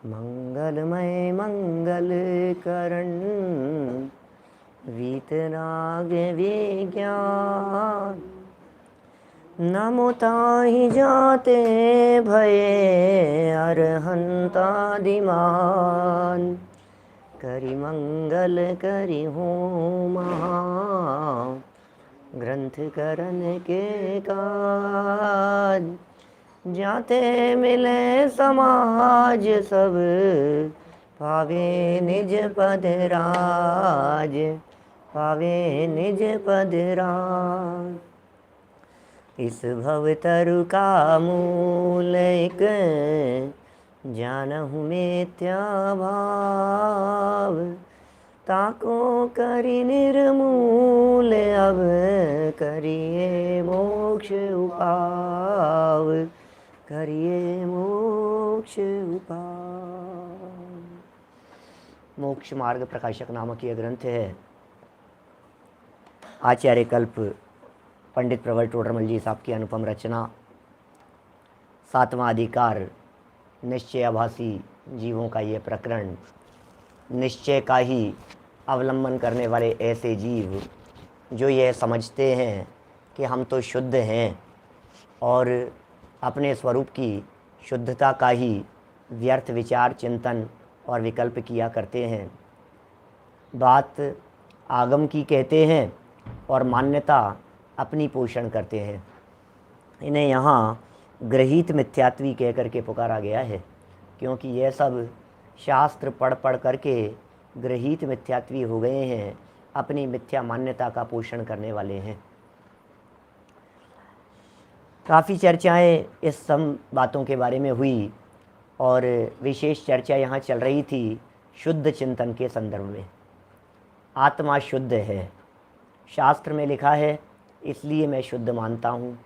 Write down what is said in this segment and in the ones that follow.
मंगलमय मंगल करण वीतराग विज्ञान। नमो ताहि जाते भये अरहंतादिमान। करि मंगल करि होम महा ग्रंथ करन के काज। जाते मिले समाज सब पावे निज पद राज। पावे निज पद राज। इस भव तरु का मूल एक जानहु मिथ्या भाव। ताको करि निर्मूल अब करिए मोक्ष उपाव। करिए मोक्ष उपाव। मोक्ष मार्ग प्रकाशक नामक यह ग्रंथ है। आचार्य कल्प पंडित प्रवर टोडरमल जी साहब की अनुपम रचना। 7वां अधिकार निश्चयाभासी जीवों का ये प्रकरण। निश्चय का ही अवलंबन करने वाले ऐसे जीव जो यह समझते हैं कि हम तो शुद्ध हैं और अपने स्वरूप की शुद्धता का ही व्यर्थ विचार चिंतन और विकल्प किया करते हैं। बात आगम की कहते हैं और मान्यता अपनी पोषण करते हैं। इन्हें यहाँ गृहीत मिथ्यात्वी कह करके पुकारा गया है, क्योंकि यह सब शास्त्र पढ़ पढ़ करके गृहीत मिथ्यात्वी हो गए हैं, अपनी मिथ्या मान्यता का पोषण करने वाले हैं। काफ़ी चर्चाएं इस सब बातों के बारे में हुई और विशेष चर्चा यहाँ चल रही थी शुद्ध चिंतन के संदर्भ में। आत्मा शुद्ध है, शास्त्र में लिखा है, इसलिए मैं शुद्ध मानता हूँ।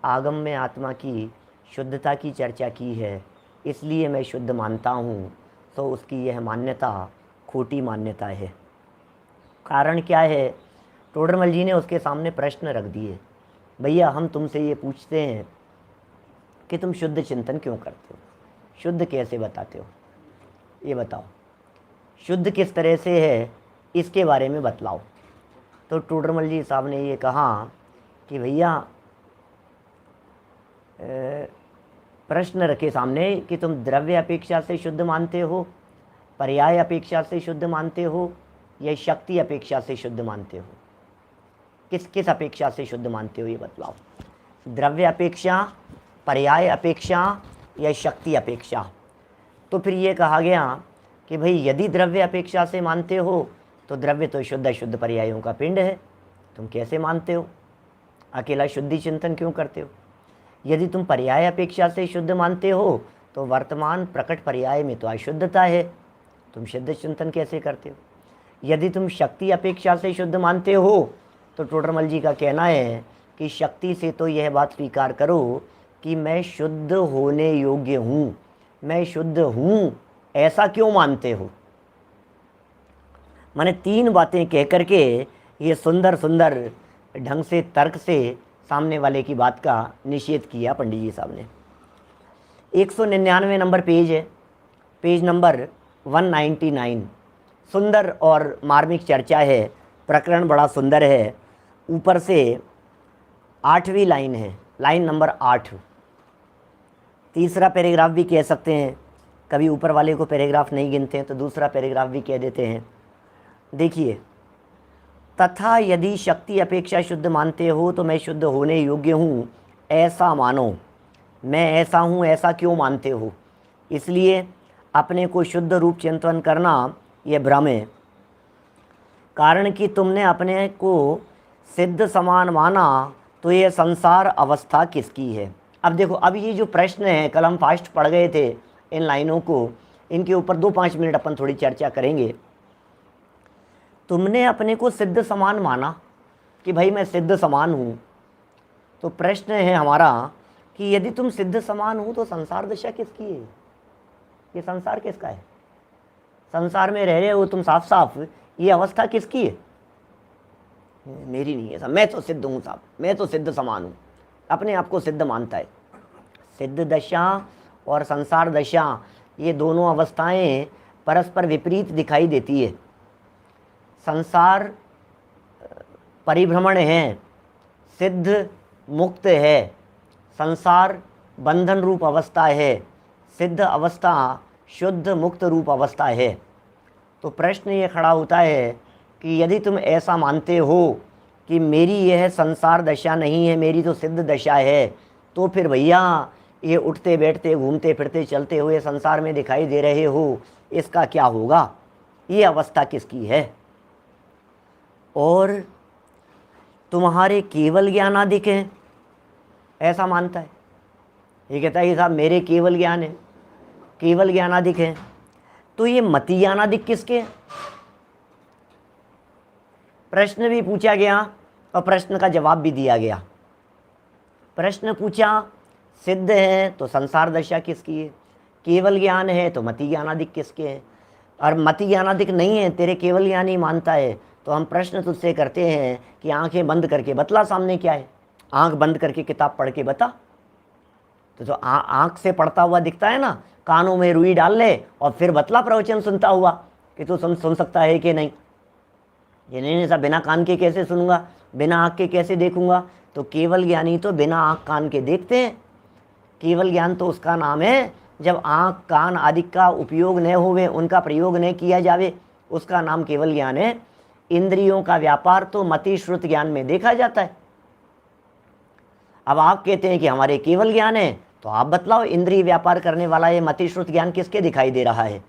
आगम में आत्मा की शुद्धता की चर्चा की है, इसलिए मैं शुद्ध मानता हूँ। तो उसकी यह मान्यता खोटी मान्यता है। कारण क्या है? टोडरमल जी ने उसके सामने प्रश्न रख दिए। भैया, हम तुमसे ये पूछते हैं कि तुम शुद्ध चिंतन क्यों करते हो, शुद्ध कैसे बताते हो, ये बताओ। शुद्ध किस तरह से है इसके बारे में बतलाओ। तो टोडरमल जी साहब ने ये कहा कि भैया, प्रश्न रखे सामने कि तुम द्रव्य अपेक्षा से शुद्ध मानते हो, पर्याय अपेक्षा से शुद्ध मानते हो, या शक्ति अपेक्षा से शुद्ध मानते हो। किस किस अपेक्षा से शुद्ध मानते हो ये बतलाओ। द्रव्य अपेक्षा, पर्याय अपेक्षा या शक्ति अपेक्षा। तो फिर ये कहा गया कि भाई यदि द्रव्य अपेक्षा से मानते हो तो द्रव्य तो शुद्ध शुद्ध पर्यायों का पिंड है, तुम कैसे मानते हो? अकेला शुद्धि चिंतन क्यों करते हो? यदि तुम पर्याय अपेक्षा से शुद्ध मानते हो तो वर्तमान प्रकट पर्याय में तो अशुद्धता है, तुम शुद्ध चिंतन कैसे करते हो? यदि तुम शक्ति अपेक्षा से शुद्ध मानते हो तो टोडरमल जी का कहना है कि शक्ति से तो यह बात स्वीकार करो कि मैं शुद्ध होने योग्य हूँ, मैं शुद्ध हूँ, ऐसा क्यों मानते हो? मैंने 3 बातें कह करके ये सुंदर सुंदर ढंग से तर्क से सामने वाले की बात का निषेध किया पंडित जी साहब ने। 199 नंबर पेज है, पेज नंबर 199। सुंदर और मार्मिक चर्चा है, प्रकरण बड़ा सुंदर है। ऊपर से 8वीं लाइन है, लाइन नंबर 8, तीसरा पैराग्राफ भी कह सकते हैं। कभी ऊपर वाले को पैराग्राफ नहीं गिनते हैं तो दूसरा पैराग्राफ भी कह देते हैं। देखिए, तथा यदि शक्ति अपेक्षा शुद्ध मानते हो तो मैं शुद्ध होने योग्य हूँ, ऐसा मानो। मैं ऐसा हूँ ऐसा क्यों मानते हो? इसलिए अपने को शुद्ध रूप चिंतन करना यह भ्रम है। कारण कि तुमने अपने को सिद्ध समान माना तो ये संसार अवस्था किसकी है? अब देखो, अब ये जो प्रश्न है, कल हम फास्ट पढ़ गए थे इन लाइनों को, इनके ऊपर 2-5 मिनट अपन थोड़ी चर्चा करेंगे। तुमने अपने को सिद्ध समान माना कि भाई मैं सिद्ध समान हूँ, तो प्रश्न है हमारा कि यदि तुम सिद्ध समान हो तो संसार दशा किसकी है? ये संसार किसका है? संसार में रह रहे हो तुम साफ साफ, ये अवस्था किसकी है? मेरी नहीं है साहब, मैं तो सिद्ध हूँ साहब, मैं तो सिद्ध समान हूँ, अपने आप को सिद्ध मानता है। सिद्ध दशा और संसार दशा ये दोनों अवस्थाएं परस्पर विपरीत दिखाई देती है। संसार परिभ्रमण है, सिद्ध मुक्त है। संसार बंधन रूप अवस्था है, सिद्ध अवस्था शुद्ध मुक्त रूप अवस्था है। तो प्रश्न ये खड़ा होता है कि यदि तुम ऐसा मानते हो कि मेरी यह संसार दशा नहीं है, मेरी तो सिद्ध दशा है, तो फिर भैया ये उठते बैठते घूमते फिरते चलते हुए संसार में दिखाई दे रहे हो, इसका क्या होगा? ये अवस्था किसकी है? और तुम्हारे केवल ज्ञानादिक हैं, ऐसा मानता है। ये कहता है कि साहब मेरे केवल ज्ञान है, केवल ज्ञानादिक है। तो ये मति ज्ञानादिक किसके हैं? प्रश्न भी पूछा गया और प्रश्न का जवाब भी दिया गया। प्रश्न पूछा सिद्ध है तो संसार दशा किसकी है, केवल ज्ञान है तो मति ज्ञानादिक किसके हैं? और मति ज्ञानादिक नहीं है, तेरे केवल ज्ञान ही मानता है। तो हम प्रश्न तुझसे करते हैं कि आंखें बंद करके बतला सामने क्या है। आंख बंद करके किताब पढ़ के बता। तो जो आंख से पढ़ता हुआ दिखता है ना, कानों में रुई डाल ले और फिर बतला प्रवचन सुनता हुआ कि तू सुन सकता है कि नहीं। ये नहीं सब बिना कान के कैसे सुनूंगा, बिना आँख के कैसे देखूंगा? तो केवल ज्ञानी तो बिना आँख कान के देखते हैं। केवल ज्ञान तो उसका नाम है जब आँख कान आदि का उपयोग न होवे, उनका प्रयोग न किया जावे, उसका नाम केवल ज्ञान है। इंद्रियों का व्यापार तो मति श्रुत ज्ञान में देखा जाता है। अब आप कहते हैं कि हमारे केवल ज्ञान है, तो आप बतलाओ इंद्रिय व्यापार करने वाला ये मति श्रुत ज्ञान किसके दिखाई दे रहा है?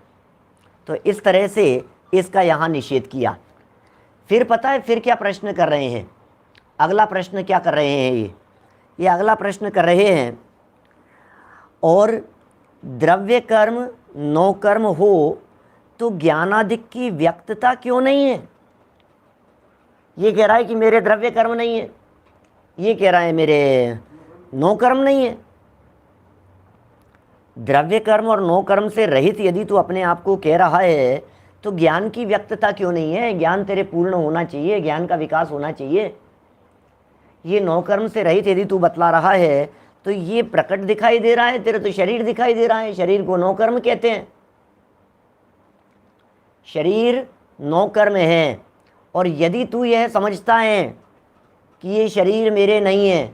तो इस तरह से इसका यहाँ निषेध किया। फिर पता है फिर क्या प्रश्न कर रहे हैं? अगला प्रश्न क्या कर रहे हैं? ये अगला प्रश्न कर रहे हैं, और द्रव्य कर्म नो कर्म हो तो ज्ञानादिक की व्यक्तता क्यों नहीं है? ये कह रहा है कि मेरे द्रव्य कर्म नहीं है, ये कह रहा है मेरे नो कर्म नहीं है। द्रव्य कर्म और नो कर्म से रहित यदि तू अपने आप को कह रहा है तो ज्ञान की व्यक्तता क्यों नहीं है? ज्ञान तेरे पूर्ण होना चाहिए, ज्ञान का विकास होना चाहिए। ये नो कर्म से रहित यदि तू बतला रहा है तो ये प्रकट दिखाई दे रहा है, तेरे तो शरीर दिखाई दे रहा है, शरीर को नो कर्म कहते हैं। शरीर नो कर्म है, और यदि तू यह समझता है कि ये शरीर मेरे नहीं है,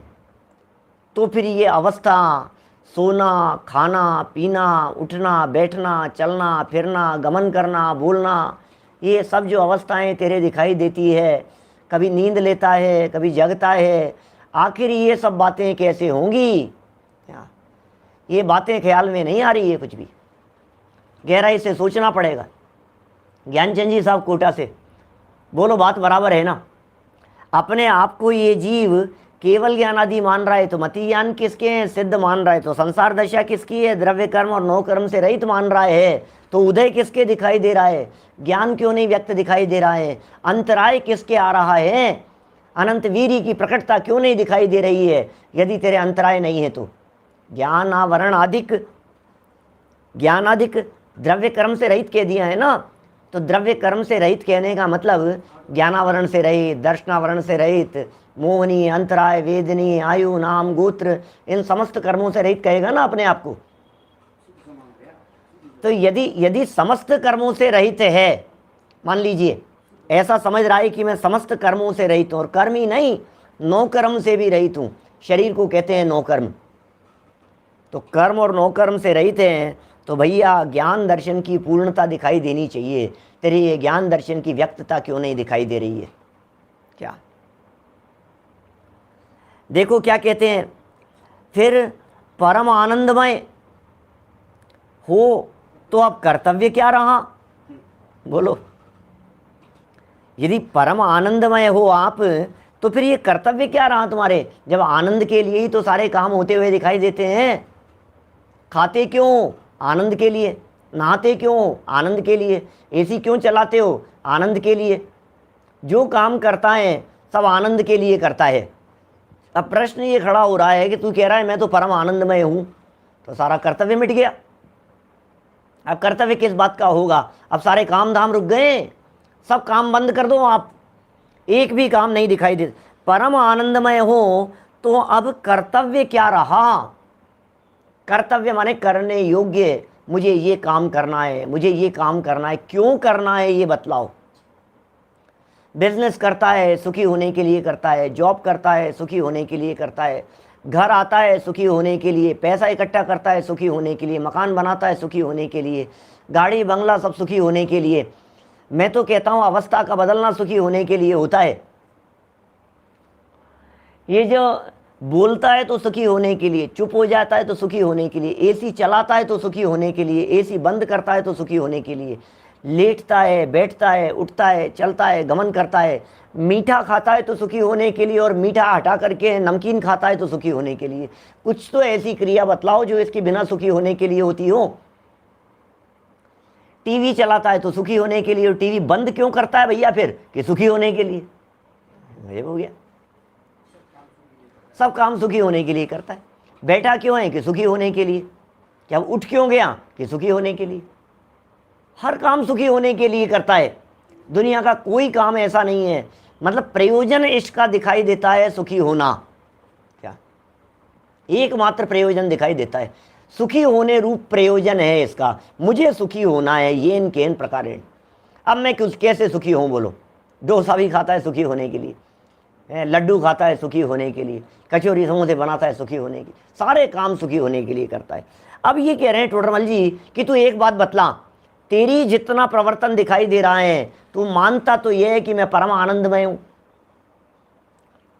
तो फिर ये अवस्था, सोना, खाना, पीना, उठना, बैठना, चलना, फिरना, गमन करना, बोलना, ये सब जो अवस्थाएं तेरे दिखाई देती है, कभी नींद लेता है, कभी जगता है, आखिर ये सब बातें कैसे होंगी? ये बातें ख्याल में नहीं आ रही है कुछ भी, गहराई से सोचना पड़ेगा। ज्ञानचंद जी साहब कोटा से, बोलो बात बराबर है ना? अपने आप को ये जीव केवल ज्ञान आदि मान रहा है तो मति ज्ञान किसके हैं? सिद्ध मान रहा है तो संसार दशा किसकी है? द्रव्य कर्म और नो कर्म से रहित मान रहा है तो उदय किसके दिखाई दे रहा है? ज्ञान क्यों नहीं व्यक्त दिखाई दे रहा है? अंतराय किसके आ रहा है? अनंत वीर्य की प्रकटता क्यों नहीं दिखाई दे रही है? यदि तेरे अंतराय नहीं है तो ज्ञानावरण अधिक, ज्ञानाधिक द्रव्य कर्म से रहित कह दिया है ना। तो द्रव्य कर्म से रहित कहने का मतलब ज्ञानावरण से रहित, दर्शनावरण से रहित, मोहनी, अंतराय, वेदनी, आयु, नाम, गोत्र, इन समस्त कर्मों से रहित कहेगा ना अपने आप को। तो यदि समस्त कर्मों से रहित है, मान लीजिए ऐसा समझ रहा है कि मैं समस्त कर्मों से रहित हूं, और कर्म ही नहीं नो कर्म से भी रहित हूं, शरीर को कहते हैं नो कर्म। तो कर्म और नो कर्म से रहित हैं तो भैया ज्ञान दर्शन की पूर्णता दिखाई देनी चाहिए। तेरी ये ज्ञान दर्शन की व्यक्तता क्यों नहीं दिखाई दे रही है? क्या देखो क्या कहते हैं फिर, परम आनंदमय हो तो अब कर्तव्य क्या रहा? बोलो, यदि परम आनंदमय हो आप तो फिर ये कर्तव्य क्या रहा तुम्हारे? जब आनंद के लिए ही तो सारे काम होते हुए दिखाई देते हैं। खाते क्यों? आनंद के लिए। नहाते क्यों? आनंद के लिए। एसी क्यों चलाते हो? आनंद के लिए। जो काम करता है सब आनंद के लिए करता है। अब प्रश्न ये खड़ा हो रहा है कि तू कह रहा है मैं तो परम आनंदमय हूं, तो सारा कर्तव्य मिट गया। अब कर्तव्य किस बात का होगा? अब सारे काम धाम रुक गए, सब काम बंद कर दो, आप एक भी काम नहीं दिखाई दे। परम आनंदमय हो तो अब कर्तव्य क्या रहा? कर्तव्य माने करने योग्य, मुझे ये काम करना है, मुझे ये काम करना है, क्यों करना है ये बतलाओ। बिजनेस करता है सुखी होने के लिए करता है, जॉब करता है सुखी होने के लिए करता है, घर आता है सुखी होने के लिए, पैसा इकट्ठा करता है सुखी होने के लिए, मकान बनाता है सुखी होने के लिए, गाड़ी बंगला सब सुखी होने के लिए। मैं तो कहता हूँ अवस्था का बदलना सुखी होने के लिए होता है। ये जो बोलता है तो सुखी होने के लिए, चुप हो जाता है तो सुखी होने के लिए, एसी चलाता है तो सुखी होने के लिए, एसी बंद करता है तो सुखी होने के लिए, लेटता है, बैठता है, उठता है, चलता है, गमन करता है, मीठा खाता है तो सुखी होने के लिए, और मीठा हटा करके नमकीन खाता है तो सुखी होने के लिए। कुछ तो ऐसी क्रिया बतलाओ जो इसके बिना सुखी होने के लिए होती हो। टीवी चलाता है तो सुखी होने के लिए, और टीवी बंद क्यों करता है भैया फिर? कि सुखी होने के लिए। ये हो गया, सब काम सुखी होने के लिए करता है। बैठा क्यों है? कि सुखी होने के लिए। क्या उठ क्यों गया? कि सुखी होने के लिए। हर काम सुखी होने के लिए करता है। दुनिया का कोई काम ऐसा नहीं है, मतलब प्रयोजन इसका दिखाई देता है सुखी होना। क्या एकमात्र प्रयोजन दिखाई देता है, सुखी होने रूप प्रयोजन है इसका। मुझे सुखी होना है, ये इन के इन प्रकार। अब मैं कैसे सुखी हूँ बोलो? डोसा भी खाता है सुखी होने के लिए, लड्डू खाता है सुखी होने के लिए, कचौरी समोसे बनाता है सुखी होने के लिए, सारे काम सुखी होने के लिए करता है। अब ये कह रहे हैं टोडरमल जी कि तू एक बात बतला, तेरी जितना प्रवर्तन दिखाई दे रहा है, तू मानता तो यह है कि मैं परम आनंदमय हूं,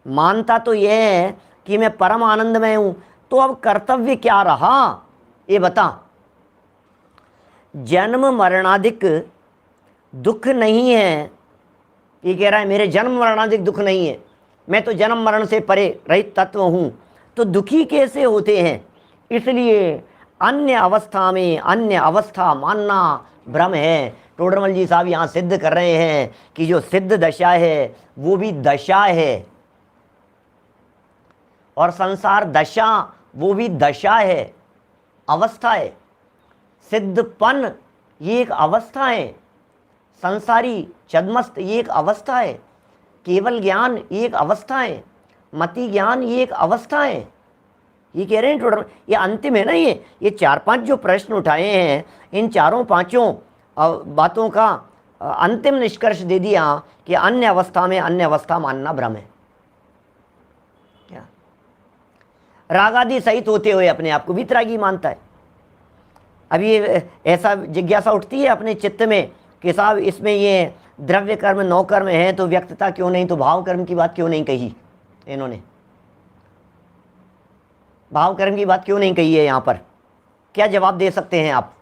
मानता तो यह है कि मैं परम आनंदमय हूं, तो अब कर्तव्य क्या रहा ये बता। जन्म मरणाधिक दुख नहीं है, ये कह रहा है मेरे जन्म मरणाधिक दुख नहीं है, मैं तो जन्म मरण से परे रहित तत्व हूं, तो दुखी कैसे होते हैं? इसलिए अन्य अवस्था में अन्य अवस्था मानना भ्रम है। टोडरमल जी साहब यहाँ सिद्ध कर रहे हैं कि जो सिद्ध दशा है वो भी दशा है, और संसार दशा वो भी दशा है, अवस्था है। सिद्धपन ये एक अवस्था है, संसारी छद्मस्त ये एक अवस्था है, केवल ज्ञान ये एक अवस्था है, मति ज्ञान ये एक अवस्था है। ये कह रहे हैं टोटल, ये अंतिम है ना। ये 4-5 जो प्रश्न उठाए हैं, इन चारों पांचों बातों का अंतिम निष्कर्ष दे दिया कि अन्य अवस्था में अन्य अवस्था मानना भ्रम है। क्या राग आदि सहित होते हुए अपने आप को वितरागी मानता है। अब ये ऐसा जिज्ञासा उठती है अपने चित्त में कि साहब इसमें ये द्रव्य कर्म 9 कर्म है, तो व्यक्तता क्यों नहीं, तो भाव कर्म की बात क्यों नहीं कही इन्होंने? भाव कर्म की बात क्यों नहीं कही है यहाँ पर? क्या जवाब दे सकते हैं आप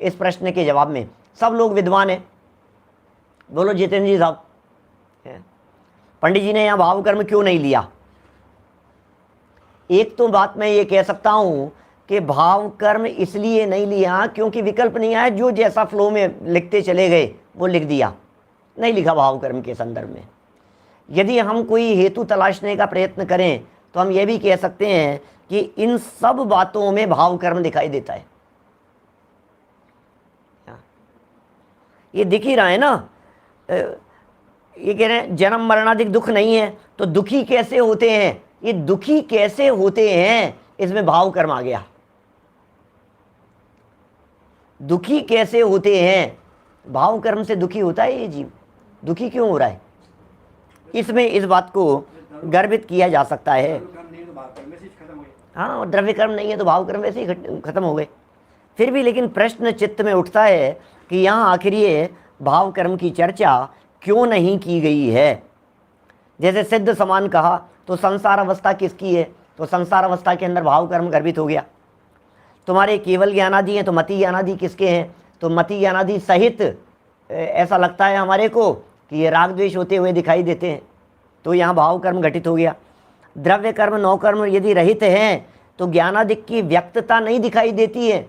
इस प्रश्न के जवाब में? सब लोग विद्वान हैं, बोलो जितेंद्र जी साहब। पंडित जी ने यहाँ भाव कर्म क्यों नहीं लिया? एक तो बात मैं ये कह सकता हूँ कि भाव कर्म इसलिए नहीं लिया क्योंकि विकल्प नहीं आया, जो जैसा फ्लो में लिखते चले गए वो लिख दिया, नहीं लिखा भाव कर्म के संदर्भ में। यदि हम कोई हेतु तलाशने का प्रयत्न करें तो हम ये भी कह सकते हैं कि इन सब बातों में भाव कर्म दिखाई देता है। ये दिख ही रहा है ना। ये कह रहे हैं जन्म मरणाधिक दुख नहीं है, तो दुखी कैसे होते हैं? ये दुखी कैसे होते हैं, इसमें भाव कर्म आ गया। दुखी कैसे होते हैं, भाव कर्म से दुखी होता है ये जीव। दुखी क्यों हो रहा है, इसमें इस बात को गर्भित किया जा सकता है। हाँ, द्रव्य कर्म नहीं है तो भाव कर्म वैसे ही खत्म हो गए। फिर भी लेकिन प्रश्न चित्त में उठता है कि यहाँ आखिर ये भाव कर्म की चर्चा क्यों नहीं की गई है? जैसे सिद्ध समान कहा तो संसार अवस्था किसकी है? तो संसार अवस्था के अंदर भाव कर्म गर्भित हो गया। तुम्हारे केवल ज्ञानादि हैं तो मति ज्ञानादि किसके हैं? तो मति ज्ञानादि सहित ऐसा लगता है हमारे को कि ये राग द्वेष होते हुए दिखाई देते हैं, तो यहाँ भाव कर्म घटित हो गया। द्रव्य कर्म 9 कर्म यदि रहित हैं तो ज्ञानादिक की व्यक्तता नहीं दिखाई देती है।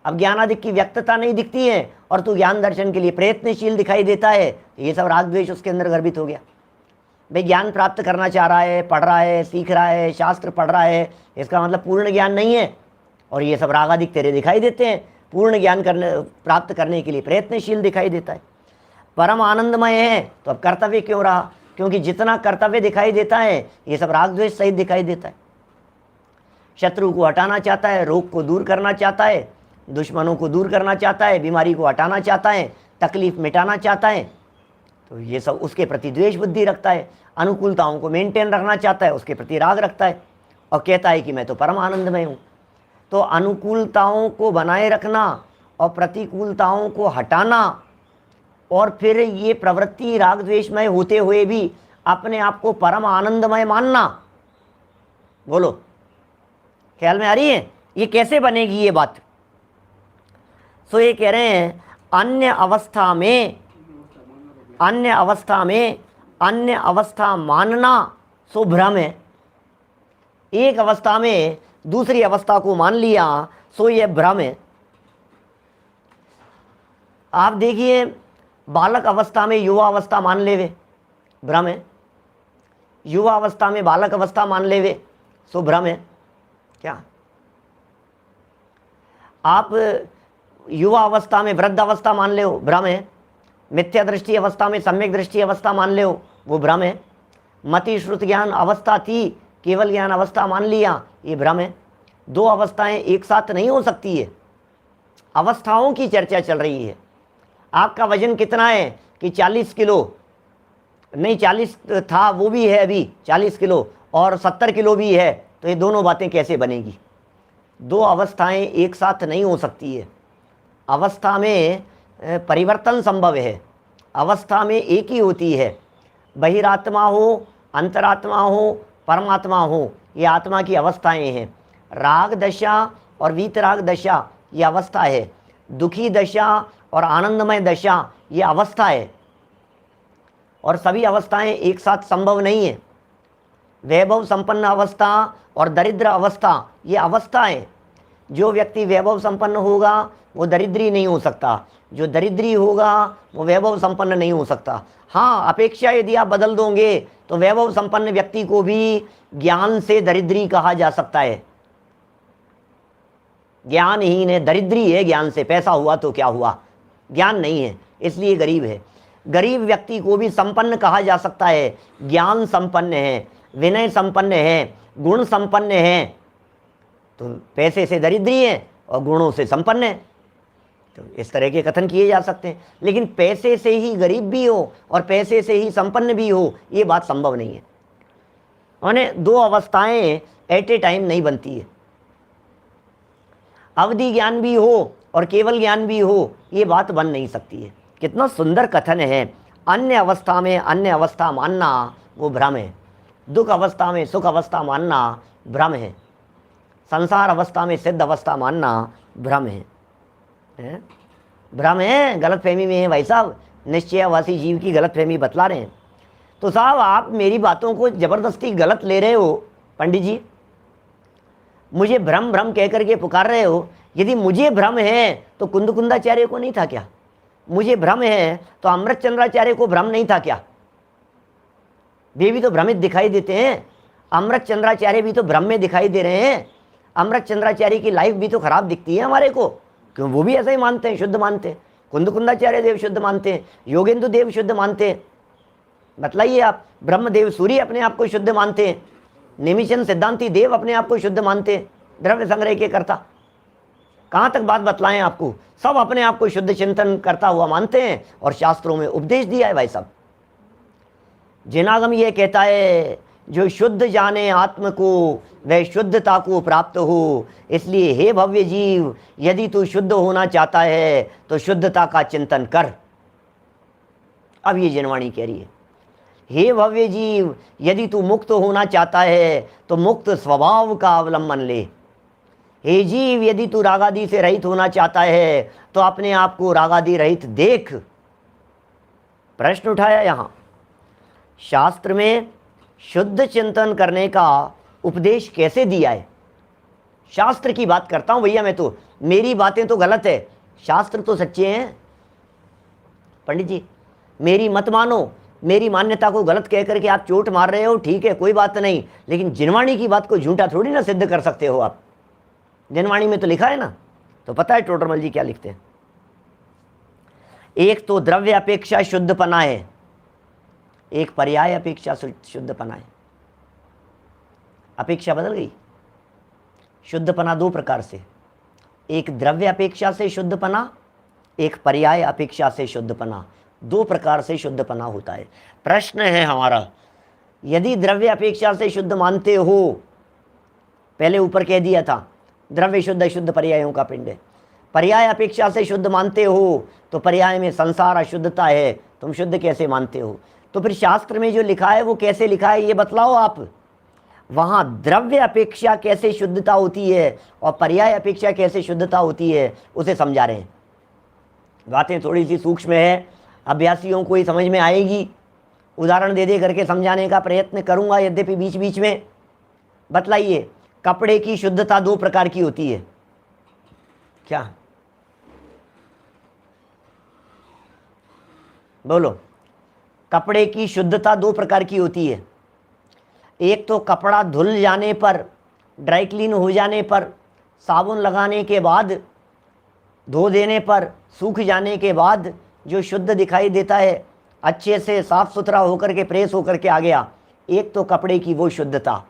अब ज्ञानादिक की व्यक्तता नहीं दिखती है और तू ज्ञान दर्शन के लिए प्रयत्नशील दिखाई देता है, तो ये सब राग द्वेष उसके अंदर गर्भित हो गया। भाई ज्ञान प्राप्त करना चाह रहा है, पढ़ रहा है, सीख रहा है, शास्त्र पढ़ रहा है, इसका मतलब पूर्ण ज्ञान नहीं है, और ये सब रागादिक तेरे दिखाई देते हैं। पूर्ण ज्ञान प्राप्त करने के लिए प्रयत्नशील दिखाई देता है, परम आनंदमय है, तो अब कर्तव्य क्यों रहा? क्योंकि जितना कर्तव्य दिखाई देता है ये सब राग द्वेष सहित दिखाई देता है। शत्रु को हटाना चाहता है, रोग को दूर करना चाहता है, दुश्मनों को दूर करना चाहता है, बीमारी को हटाना चाहता है, तकलीफ मिटाना चाहता है, तो ये सब उसके प्रति द्वेष बुद्धि रखता है। अनुकूलताओं को मेंटेन रखना चाहता है, उसके प्रति राग रखता है और कहता है कि मैं तो परम आनंदमय हूँ। तो अनुकूलताओं को बनाए रखना और प्रतिकूलताओं को हटाना और फिर ये प्रवृत्ति राग द्वेषमय होते हुए भी अपने आप को परम आनंदमय मानना, बोलो ख्याल में आ रही है ये कैसे बनेगी ये बात? सो ये कह रहे हैं अन्य अवस्था मानना सो भ्रम है। एक अवस्था में दूसरी अवस्था को मान लिया सो ये भ्रम है। आप देखिए बालक अवस्था में युवा अवस्था मान लेवे, भ्रम है। युवा अवस्था में बालक अवस्था मान लेवे सो भ्रम है। क्या आप युवा अवस्था में वृद्ध अवस्था मान ले हो, भ्रम है। मिथ्या दृष्टि अवस्था में सम्यक दृष्टि अवस्था मान ले हो, वो भ्रम है। मति श्रुत ज्ञान अवस्था थी, केवल ज्ञान अवस्था मान लिया, ये भ्रम है। दो अवस्थाएं एक साथ नहीं हो सकती है। अवस्थाओं की चर्चा चल रही है। आपका वजन कितना है कि 40 किलो नहीं, 40 था वो भी है अभी 40 किलो और 70 किलो भी है, तो ये दोनों बातें कैसे बनेगी? दो अवस्थाएं एक साथ नहीं हो सकती है। अवस्था में परिवर्तन संभव है, अवस्था में एक ही होती है। बहिरात्मा हो, अंतरात्मा हो, परमात्मा हो, ये आत्मा की अवस्थाएं हैं। राग दशा और वीतराग दशा ये अवस्था है। दुखी दशा और आनंदमय दशा ये अवस्था है। और सभी अवस्थाएं एक साथ संभव नहीं है। वैभव संपन्न अवस्था और दरिद्र अवस्था ये अवस्था है। जो व्यक्ति वैभव संपन्न होगा वो दरिद्री नहीं हो सकता, जो दरिद्री होगा वो वैभव संपन्न नहीं हो सकता। हाँ, अपेक्षा यदि आप बदल दोगे तो वैभव संपन्न व्यक्ति को भी ज्ञान से दरिद्री कहा जा सकता है। ज्ञानहीन है, दरिद्री है ज्ञान से। पैसा हुआ तो क्या हुआ, ज्ञान नहीं है इसलिए गरीब है। गरीब व्यक्ति को भी संपन्न कहा जा सकता है, ज्ञान संपन्न है, विनय संपन्न है, गुण संपन्न है। तो पैसे से दरिद्री है और गुणों से संपन्न है, तो इस तरह के कथन किए जा सकते हैं। लेकिन पैसे से ही गरीब भी हो और पैसे से ही संपन्न भी हो, ये बात संभव नहीं है। माने दो अवस्थाएं एट ए टाइम नहीं बनती है। अवधि ज्ञान भी हो और केवल ज्ञान भी हो, ये बात बन नहीं सकती है। कितना सुंदर कथन है। अन्य अवस्था में अन्य अवस्था मानना वो भ्रम है। दुख अवस्था में सुख अवस्था मानना भ्रम है। संसार अवस्था में सिद्ध अवस्था मानना भ्रम है। भ्रम है, गलतफहमी में है भाई साहब। निश्चयवासी जीव की गलतफहमी बतला रहे हैं। तो साहब आप मेरी बातों को जबरदस्ती गलत ले रहे हो पंडित जी, मुझे भ्रम भ्रम कह करके पुकार रहे हो। यदि मुझे भ्रम है तो कुंदकुंदाचार्य को नहीं था क्या? मुझे भ्रम है तो अमृतचंद्राचार्य को भ्रम नहीं था क्या? वे भी तो भ्रमित दिखाई देते हैं। अमृतचंद्राचार्य भी तो भ्रम में दिखाई दे रहे हैं। अमृतचंद्राचार्य की लाइफ भी तो खराब दिखती है हमारे को, क्यों? वो भी ऐसा ही मानते हैं, शुद्ध मानते हैं। कुंदकुंदाचार्य देव शुद्ध मानते हैं, योगेंद्र देव शुद्ध मानते हैं। बतलाइए आप। ब्रह्मदेव सूर्य अपने आप को शुद्ध मानते हैं। निमिचंद सिद्धांती देव अपने आप को शुद्ध मानते हैं, द्रव्य संग्रह के करता। कहाँ तक बात बतलाएं आपको? सब अपने आप को शुद्ध चिंतन करता हुआ मानते हैं और शास्त्रों में उपदेश दिया है भाई साहब। जिनागम ये कहता है जो शुद्ध जाने आत्म को वह शुद्धता को प्राप्त हो। इसलिए हे भव्य जीव, यदि तू शुद्ध होना चाहता है तो शुद्धता का चिंतन कर। अब ये जिनवाणी कह रही है, हे भव्य जीव, यदि तू मुक्त होना चाहता है तो मुक्त स्वभाव का अवलंबन ले। हे जीव, यदि तू रागादि से रहित होना चाहता है तो अपने आप को रागादि रहित देख। प्रश्न उठाया यहां, शास्त्र में शुद्ध चिंतन करने का उपदेश कैसे दिया है? शास्त्र की बात करता हूं भैया मैं तो, मेरी बातें तो गलत है, शास्त्र तो सच्चे हैं। पंडित जी मेरी मत मानो, मेरी मान्यता को गलत कह करके आप चोट मार रहे हो, ठीक है कोई बात नहीं, लेकिन जिनवाणी की बात को झूठा थोड़ी ना सिद्ध कर सकते हो आप। जिनवाणी में तो लिखा है ना, तो पता है टोडरमल जी क्या लिखते हैं। एक तो द्रव्य अपेक्षा शुद्धपना है, एक पर्याय अपेक्षा शुद्धपना है। अपेक्षा बदल गई। शुद्धपना दो प्रकार से, एक द्रव्य अपेक्षा से शुद्धपना, एक पर्याय अपेक्षा से शुद्धपना, दो प्रकार से शुद्धपना होता है। प्रश्न है हमारा, यदि द्रव्य अपेक्षा से शुद्ध मानते हो, पहले ऊपर कह दिया था द्रव्य शुद्ध अशुद्ध पर्यायों का पिंड है, पर्याय अपेक्षा से शुद्ध मानते हो तो पर्याय में संसार अशुद्धता है, तुम शुद्ध कैसे मानते हो? तो फिर शास्त्र में जो लिखा है वो कैसे लिखा है ये बतलाओ आप। वहाँ द्रव्य अपेक्षा कैसे शुद्धता होती है और पर्याय अपेक्षा कैसे शुद्धता होती है उसे समझा रहे हैं। बातें थोड़ी सी सूक्ष्म है, अभ्यासियों को ही समझ में आएगी। उदाहरण दे दे करके समझाने का प्रयत्न करूँगा, यद्यपि बीच बीच में। बतलाइए, कपड़े की शुद्धता दो प्रकार की होती है, क्या बोलो? कपड़े की शुद्धता दो प्रकार की होती है। एक तो कपड़ा धुल जाने पर, ड्राई क्लीन हो जाने पर, साबुन लगाने के बाद, धो देने पर, सूख जाने के बाद जो शुद्ध दिखाई देता है, अच्छे से साफ सुथरा होकर के प्रेस होकर के आ गया, एक तो कपड़े की वो शुद्धता।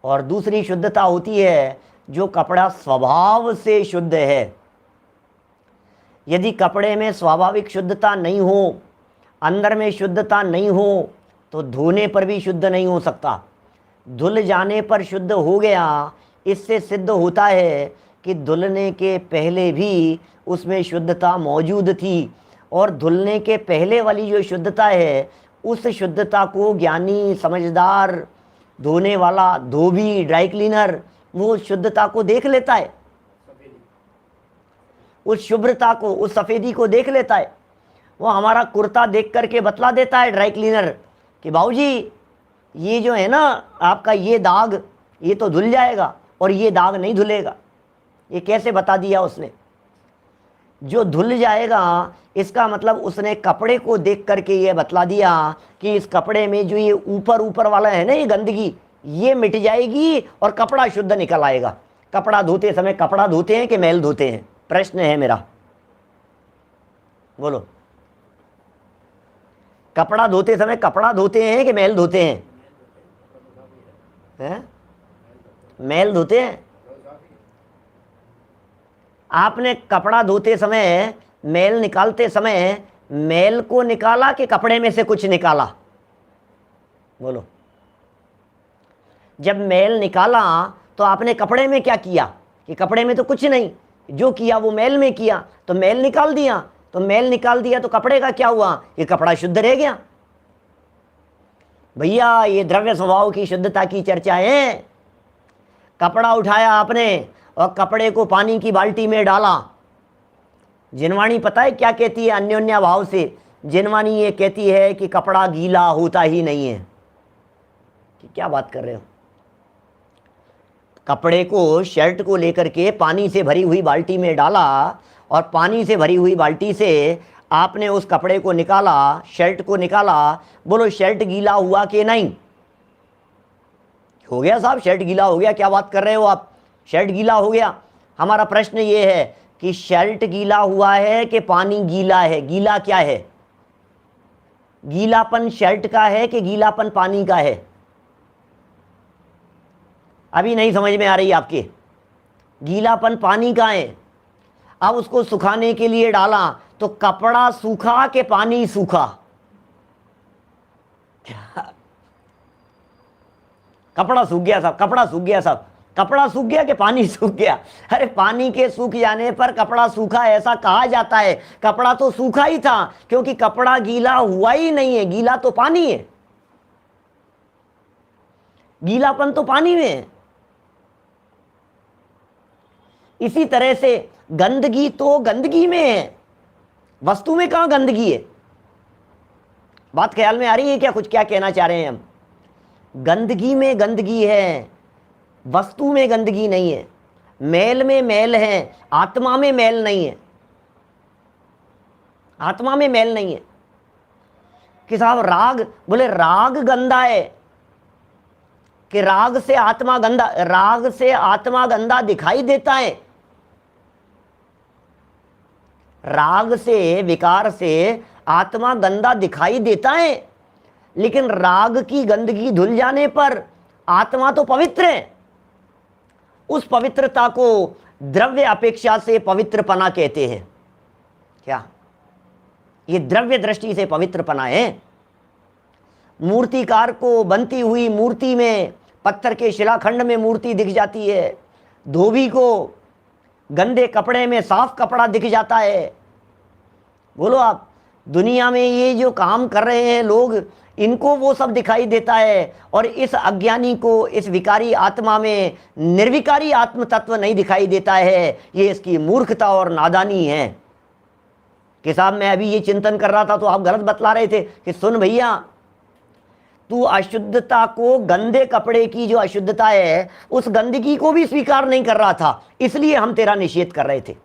और दूसरी शुद्धता होती है जो कपड़ा स्वभाव से शुद्ध है। यदि कपड़े में स्वाभाविक शुद्धता नहीं हो, अंदर में शुद्धता नहीं हो, तो धोने पर भी शुद्ध नहीं हो सकता। धुल जाने पर शुद्ध हो गया, इससे सिद्ध होता है कि धुलने के पहले भी उसमें शुद्धता मौजूद थी। और धुलने के पहले वाली जो शुद्धता है, उस शुद्धता को ज्ञानी समझदार धोने वाला धोबी ड्राई क्लीनर वो शुद्धता को देख लेता है, उस शुभ्रता को, उस सफ़ेदी को देख लेता है। वो हमारा कुर्ता देख करके बतला देता है ड्राई क्लीनर कि बाबूजी ये जो है ना आपका ये दाग, ये तो धुल जाएगा और ये दाग नहीं धुलेगा। ये कैसे बता दिया उसने? जो धुल जाएगा इसका मतलब उसने कपड़े को देख करके ये बतला दिया कि इस कपड़े में जो ये ऊपर ऊपर वाला है ना, ये गंदगी, ये मिट जाएगी और कपड़ा शुद्ध निकल आएगा। कपड़ा धोते समय कपड़ा धोते हैं कि मैल धोते हैं? प्रश्न है मेरा, बोलो। कपड़ा धोते समय कपड़ा धोते हैं कि मैल धोते हैं? मैल धोते हैं। आपने कपड़ा धोते समय, मैल निकालते समय, मैल को निकाला कि कपड़े में से कुछ निकाला? बोलो। जब मैल निकाला तो आपने कपड़े में क्या किया? कि कपड़े में तो कुछ नहीं, जो किया वो मैल में किया, तो मैल निकाल दिया। तो मैल निकाल दिया तो कपड़े का क्या हुआ? ये कपड़ा शुद्ध रह गया। भैया ये द्रव्य स्वभाव की शुद्धता की चर्चा है। कपड़ा उठाया आपने और कपड़े को पानी की बाल्टी में डाला। जिनवाणी पता है क्या कहती है अन्योन्या भाव से? जिनवाणी ये कहती है कि कपड़ा गीला होता ही नहीं है। कि क्या बात कर रहे हो? कपड़े को, शर्ट को लेकर के पानी से भरी हुई बाल्टी में डाला और पानी से भरी हुई बाल्टी से आपने उस कपड़े को निकाला, शर्ट को निकाला। बोलो शर्ट गीला हुआ कि नहीं? हो गया साहब, शर्ट गीला हो गया। क्या बात कर रहे हो आप? शर्ट गीला हो गया। हमारा प्रश्न ये है कि शर्ट गीला हुआ है कि पानी गीला है? गीला क्या है? गीलापन शर्ट का है कि गीलापन पानी का है? अभी नहीं समझ में आ रही आपके। गीलापन पानी का है। अब उसको सुखाने के लिए डाला तो कपड़ा सूखा कि पानी सूखा? कपड़ा सूख गया साहब, कपड़ा सूख गया साहब। कपड़ा सूख गया कि पानी सूख गया? अरे पानी के सूख जाने पर कपड़ा सूखा ऐसा कहा जाता है। कपड़ा तो सूखा ही था, क्योंकि कपड़ा गीला हुआ ही नहीं है। गीला तो पानी है, गीलापन तो पानी में है। इसी तरह से गंदगी तो गंदगी में है, वस्तु में कहां गंदगी है? बात ख्याल में आ रही है क्या? कुछ क्या कहना चाह रहे हैं हम? गंदगी में गंदगी है, वस्तु में गंदगी नहीं है। मैल में मैल है, आत्मा में मैल नहीं है। आत्मा में मैल नहीं है कि साहब राग, बोले राग गंदा है कि राग से आत्मा गंदा? राग से आत्मा गंदा दिखाई देता है। राग से, विकार से आत्मा गंदा दिखाई देता है, लेकिन राग की गंदगी धुल जाने पर आत्मा तो पवित्र है। उस पवित्रता को द्रव्य अपेक्षा से पवित्रपना कहते हैं। क्या ये द्रव्य दृष्टि से पवित्रपना है? मूर्तिकार को बनती हुई मूर्ति में, पत्थर के शिलाखंड में मूर्ति दिख जाती है, धोबी को गंदे कपड़े में साफ कपड़ा दिख जाता है। बोलो आप, दुनिया में ये जो काम कर रहे हैं लोग, इनको वो सब दिखाई देता है, और इस अज्ञानी को, इस विकारी आत्मा में निर्विकारी आत्म तत्व नहीं दिखाई देता है। ये इसकी मूर्खता और नादानी है। कि साहब मैं अभी ये चिंतन कर रहा था तो आप गलत बतला रहे थे कि सुन भैया, तू अशुद्धता को, गंदे कपड़े की जो अशुद्धता है, उस गंदगी को भी स्वीकार नहीं कर रहा था, इसलिए हम तेरा निषेध कर रहे थे।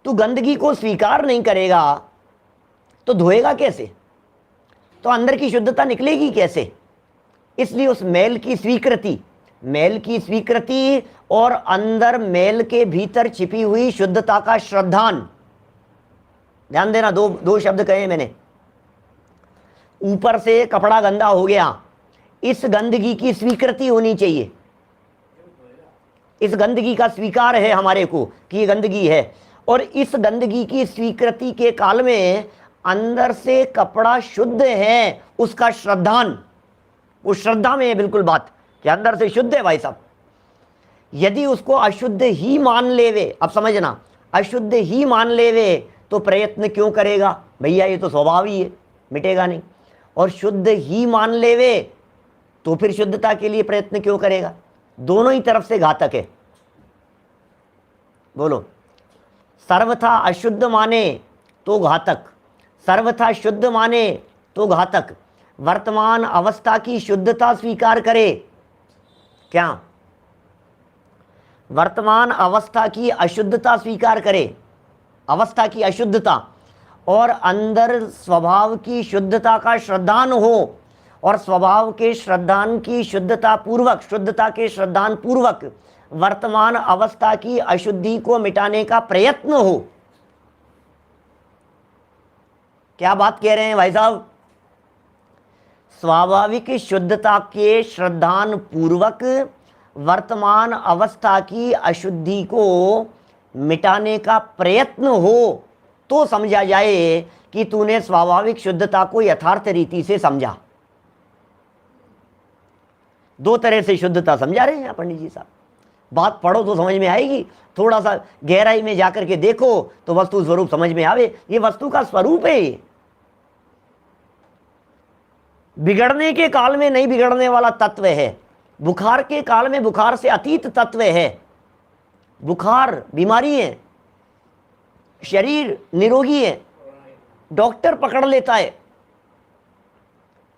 तू गंदगी को स्वीकार नहीं करेगा तो धोएगा कैसे? तो अंदर की शुद्धता निकलेगी कैसे? इसलिए उस मैल की स्वीकृति और अंदर मैल के भीतर छिपी हुई शुद्धता का श्रद्धान, ध्यान देना, दो शब्द कहे मैंने। ऊपर से कपड़ा गंदा हो गया, इस गंदगी की स्वीकृति होनी चाहिए, इस गंदगी का स्वीकार है हमारे को कि ये गंदगी है, और इस गंदगी की स्वीकृति के काल में अंदर से कपड़ा शुद्ध है, उसका श्रद्धान, वो श्रद्धा में है बिल्कुल बात कि अंदर से शुद्ध है भाई साहब। यदि उसको अशुद्ध ही मान लेवे, अब समझना, अशुद्ध ही मान लेवे तो प्रयत्न क्यों करेगा भैया? ये तो स्वभाव ही है, मिटेगा नहीं। और शुद्ध ही मान लेवे तो फिर शुद्धता के लिए प्रयत्न क्यों करेगा? दोनों ही तरफ से घातक है। बोलो, सर्वथा अशुद्ध माने तो घातक, सर्वथा शुद्ध माने तो घातक। वर्तमान अवस्था की शुद्धता स्वीकार करे, क्या वर्तमान अवस्था की अशुद्धता स्वीकार करे, अवस्था की अशुद्धता, और अंदर स्वभाव की शुद्धता का श्रद्धान हो, और स्वभाव के श्रद्धान की शुद्धता पूर्वक, शुद्धता के श्रद्धान पूर्वक वर्तमान अवस्था की अशुद्धि को मिटाने का प्रयत्न हो। क्या बात कह रहे हैं भाई साहब? स्वाभाविक शुद्धता के श्रद्धान पूर्वक वर्तमान अवस्था की अशुद्धि को मिटाने का प्रयत्न हो तो समझा जाए कि तूने स्वाभाविक शुद्धता को यथार्थ रीति से समझा। दो तरह से शुद्धता समझा रहे हैं पंडित जी साहब। बात पढ़ो तो समझ में आएगी, थोड़ा सा गहराई में जाकर के देखो तो वस्तु स्वरूप समझ में आवे। ये वस्तु का स्वरूप है, ये बिगड़ने के काल में नहीं बिगड़ने वाला तत्व है, बुखार के काल में बुखार से अतीत तत्व है। बुखार बीमारी है, शरीर निरोगी है, डॉक्टर पकड़ लेता है,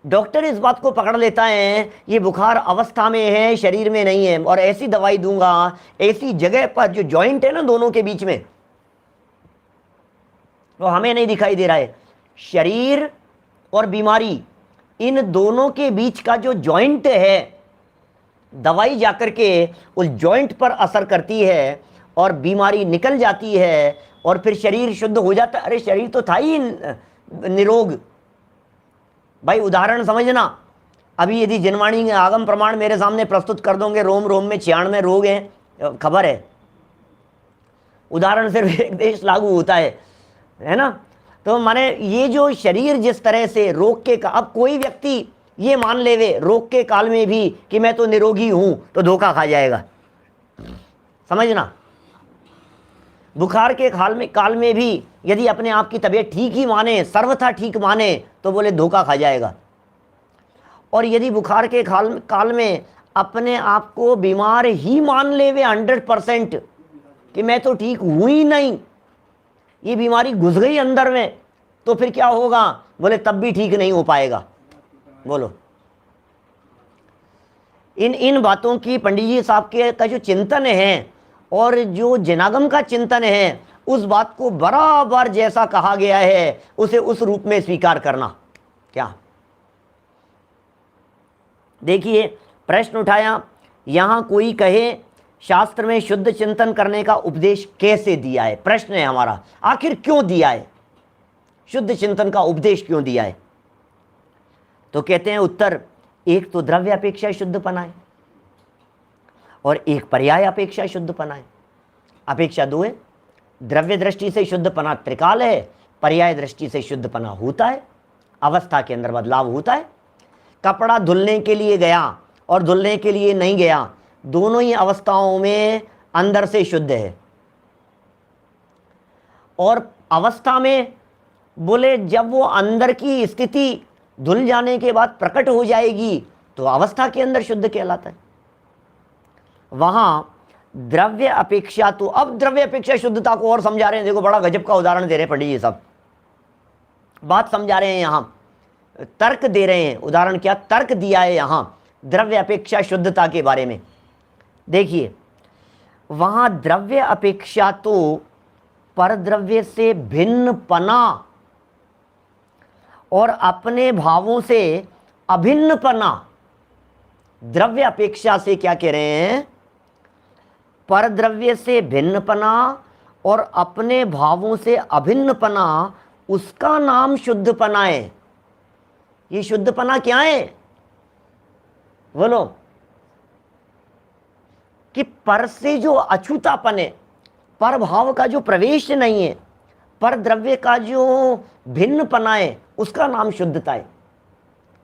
डॉक्टर इस बात को पकड़ लेता है ये बुखार अवस्था में है, शरीर में नहीं है, और ऐसी दवाई दूंगा, ऐसी जगह पर जो जॉइंट है ना दोनों के बीच में, वो हमें नहीं दिखाई दे रहा है। शरीर और बीमारी, इन दोनों के बीच का जो जॉइंट है, दवाई जाकर के उस जॉइंट पर असर करती है और बीमारी निकल जाती है, और फिर शरीर शुद्ध हो जाता है। अरे शरीर तो था ही निरोग भाई। उदाहरण समझना, अभी यदि जिनवाणी आगम प्रमाण मेरे सामने प्रस्तुत कर दोगे, रोम रोम में 96 रोग हैं, खबर है, उदाहरण सिर्फ एक देश लागू होता है ना। तो माने ये जो शरीर जिस तरह से रोग के, अब कोई व्यक्ति ये मान लेवे रोग के काल में भी कि मैं तो निरोगी हूं, तो धोखा खा जाएगा, समझना। बुखार के काल में भी यदि अपने आप की तबीयत ठीक ही माने, सर्वथा ठीक माने, तो बोले धोखा खा जाएगा। और यदि बुखार के काल में अपने आप को बीमार ही मान लेवे 100% कि मैं तो ठीक हूं ही नहीं, ये बीमारी घुस गई अंदर में, तो फिर क्या होगा? बोले तब भी ठीक नहीं हो पाएगा। बोलो, इन बातों की पंडित जी साहब के का जो चिंतन है और जो जनागम का चिंतन है, उस बात को बराबर जैसा कहा गया है उसे उस रूप में स्वीकार करना। क्या देखिए, प्रश्न उठाया, यहां कोई कहे शास्त्र में शुद्ध चिंतन करने का उपदेश कैसे दिया है? प्रश्न है हमारा, आखिर क्यों दिया है, शुद्ध चिंतन का उपदेश क्यों दिया है? तो कहते हैं उत्तर, एक तो द्रव्य अपेक्षा शुद्धपना है और एक पर्याय अपेक्षा शुद्धपना है। अपेक्षा दो है। द्रव्य दृष्टि से शुद्धपना त्रिकाल है, पर्याय दृष्टि से शुद्धपना होता है, अवस्था के अंदर बदलाव होता है। कपड़ा धुलने के लिए गया और धुलने के लिए नहीं गया, दोनों ही अवस्थाओं में अंदर से शुद्ध है। और अवस्था में बोले जब वो अंदर की स्थिति धुल जाने के बाद प्रकट हो जाएगी तो अवस्था के अंदर शुद्ध कहलाता है। वहां द्रव्य अपेक्षा, तो अब द्रव्य अपेक्षा शुद्धता को और समझा रहे हैं। देखो बड़ा गजब का उदाहरण दे रहे हैं पंडित जी साहब, बात समझा रहे हैं, यहां तर्क दे रहे हैं। उदाहरण क्या, तर्क दिया है यहां द्रव्य अपेक्षा शुद्धता के बारे में। देखिए वहां द्रव्य अपेक्षा तो परद्रव्य से भिन्न पना और अपने भावों से अभिन्न पना। द्रव्य अपेक्षा से क्या कह रहे हैं, परद्रव्य से भिन्न पना और अपने भावों से अभिन्न पना, उसका नाम शुद्धपना है। ये शुद्धपना क्या है बोलो, कि पर से जो अछूतापन है, पर भाव का जो प्रवेश नहीं है, पर द्रव्य का जो भिन्न पना है, उसका नाम शुद्धता है।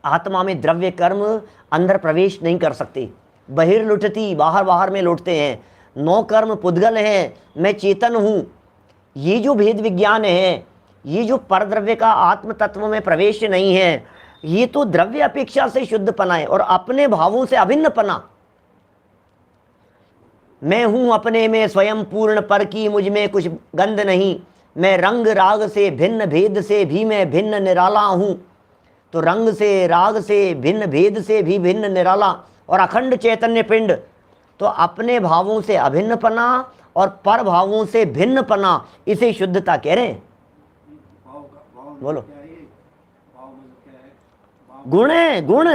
आत्मा में द्रव्य कर्म अंदर प्रवेश नहीं कर सकते, बहिर्लुठती, बाहर बाहर में लौटते हैं। नौ कर्म पुद्गल है, मैं चेतन हूं। ये जो भेद विज्ञान है, ये जो परद्रव्य का आत्म तत्व में प्रवेश नहीं है, ये तो द्रव्य अपेक्षा से शुद्धपना है। और अपने भावों से अभिन्न पना, मैं हूं अपने में स्वयं पूर्ण, पर की मुझ में कुछ गंध नहीं, मैं रंग राग से भिन्न, भेद से भी मैं भिन्न निराला हूं। तो रंग से, राग से भिन्न, भेद से भी भिन्न, निराला और अखंड चैतन्य पिंड। तो अपने भावों से अभिन्नपना और पर भावों से भिन्नपना, इसे शुद्धता कह रहे हैं। बोलो, गुण है, गुण।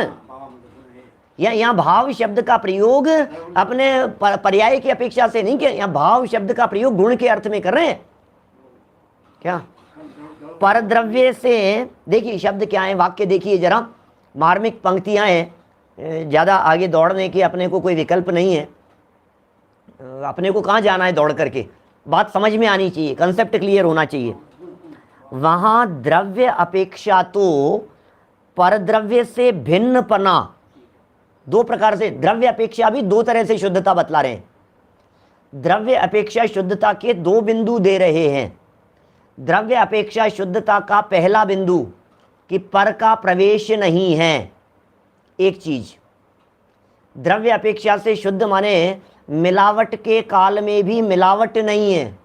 यहाँ भाव शब्द का प्रयोग अपने पर्याय की अपेक्षा से नहीं किया, यहाँ भाव शब्द का प्रयोग गुण के अर्थ में कर रहे हैं। क्या परद्रव्य से, देखिए शब्द क्या है, वाक्य देखिए जरा, मार्मिक पंक्तियां हैं, ज़्यादा आगे दौड़ने की अपने को कोई विकल्प नहीं है। अपने को कहाँ जाना है दौड़ करके, बात समझ में आनी चाहिए, कंसेप्ट क्लियर होना चाहिए। वहाँ द्रव्य अपेक्षा तो परद्रव्य से भिन्न पना, दो प्रकार से द्रव्य अपेक्षा भी दो तरह से शुद्धता बतला रहे हैं। द्रव्य अपेक्षा शुद्धता के दो बिंदु दे रहे हैं। द्रव्य अपेक्षा शुद्धता का पहला बिंदु कि पर का प्रवेश नहीं है, एक चीज। द्रव्य अपेक्षा से शुद्ध माने मिलावट के काल में भी मिलावट नहीं है।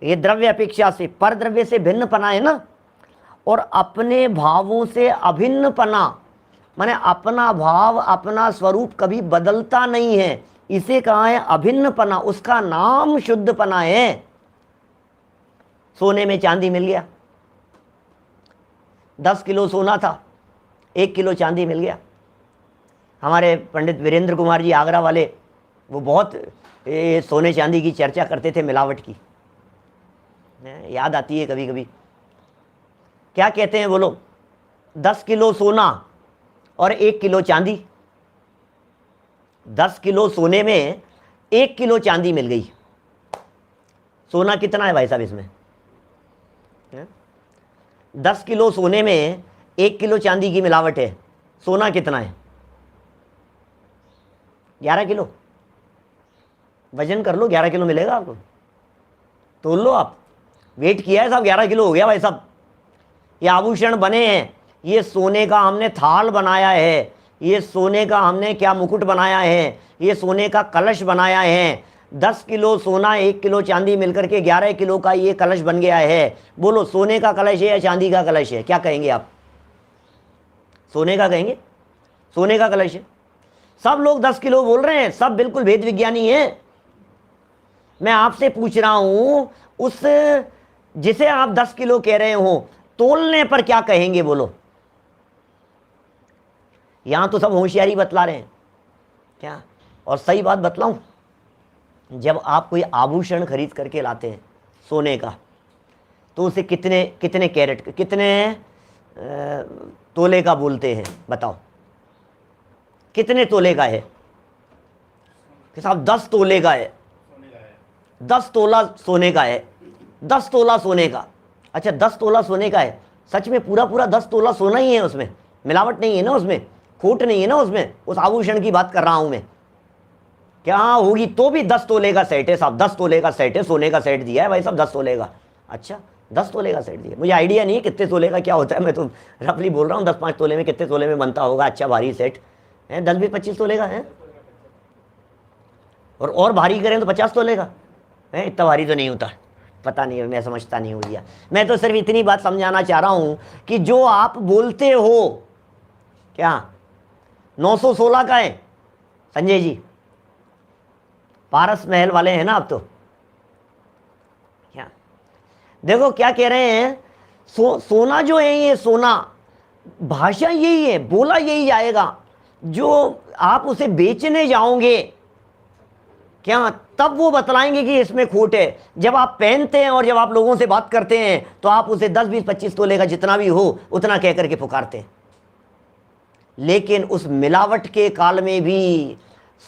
ये द्रव्य अपेक्षा से, पर द्रव्य से भिन्न पना है ना। और अपने भावों से अभिन्न पना माने अपना भाव, अपना स्वरूप कभी बदलता नहीं है, इसे कहा है अभिन्न पना, उसका नाम शुद्ध पना है। सोने में चांदी मिल गया, 10 किलो सोना था, 1 किलो चांदी मिल गया। हमारे पंडित वीरेंद्र कुमार जी आगरा वाले, वो बहुत सोने चांदी की चर्चा करते थे, मिलावट की, याद आती है कभी कभी। क्या कहते हैं बोलो, 10 किलो सोना और 1 किलो चांदी। 10 किलो सोने में 1 किलो चांदी मिल गई। सोना कितना है भाई साहब इसमें? 10 किलो सोने में 1 किलो चांदी की मिलावट है। सोना कितना है? 11 किलो। वजन कर लो, 11 किलो मिलेगा आपको, तोल लो आप। वेट किया है साहब, 11 किलो हो गया भाई साहब। ये आभूषण बने हैं, ये सोने का हमने थाल बनाया है, ये सोने का हमने क्या मुकुट बनाया है, ये सोने का कलश बनाया है। 10 किलो सोना 1 किलो चांदी मिलकर के 11 किलो का ये कलश बन गया है। बोलो सोने का कलश है या चांदी का कलश है? क्या कहेंगे आप? सोने का कहेंगे, सोने का कलश है। सब लोग 10 किलो बोल रहे हैं, सब बिल्कुल भेद विज्ञानी हैं। मैं आपसे पूछ रहा हूं, उस जिसे आप 10 किलो कह रहे हो, तोलने पर क्या कहेंगे बोलो? यहां तो सब होशियारी बतला रहे हैं क्या? और सही बात बतलाऊं, जब आप कोई आभूषण खरीद करके लाते हैं सोने का, तो उसे कितने कितने कैरेट, कितने तोले का बोलते हैं बताओ? कितने तोले का है कि साहब? 10 तोले का है। 10 तोला सोने का है, 10 तोला सोने का। अच्छा 10 तोला सोने का है, सच में पूरा पूरा 10 तोला सोना ही है उसमें, मिलावट नहीं है ना उसमें, खोट नहीं है ना उसमें, उस आभूषण की बात कर रहा हूं मैं। क्या होगी तो भी 10 तोले का सेट है साहब, 10 तोले का सेट है, सोने का सेट दिया है भाई साहब 10 तोले का। अच्छा 10 तोले का सेट दिया, मुझे आइडिया नहीं है कितने तोले का क्या होता है, मैं तो रफली बोल रहा हूँ 10-5 तोले में कितने तोले में बनता होगा अच्छा भारी सेट है, 10-20-25 तोले का है, और भारी करें तो 50 तोले का है, इतना भारी तो नहीं होता, पता नहीं, मैं समझता नहीं हूँ भैया। मैं तो सिर्फ इतनी बात समझाना चाह रहा हूँ कि जो आप बोलते हो क्या 916 का है संजय जी, पारस महल वाले हैं ना आप तो, क्या देखो क्या कह रहे हैं, सोना जो है ये सोना, भाषा यही है, बोला यही जाएगा, जो आप उसे बेचने जाओगे क्या तब वो बतलाएंगे कि इसमें खोट है। जब आप पहनते हैं और जब आप लोगों से बात करते हैं तो आप उसे 10-20-25 तोले का जितना भी हो उतना कह करके पुकारते हैं। लेकिन उस मिलावट के काल में भी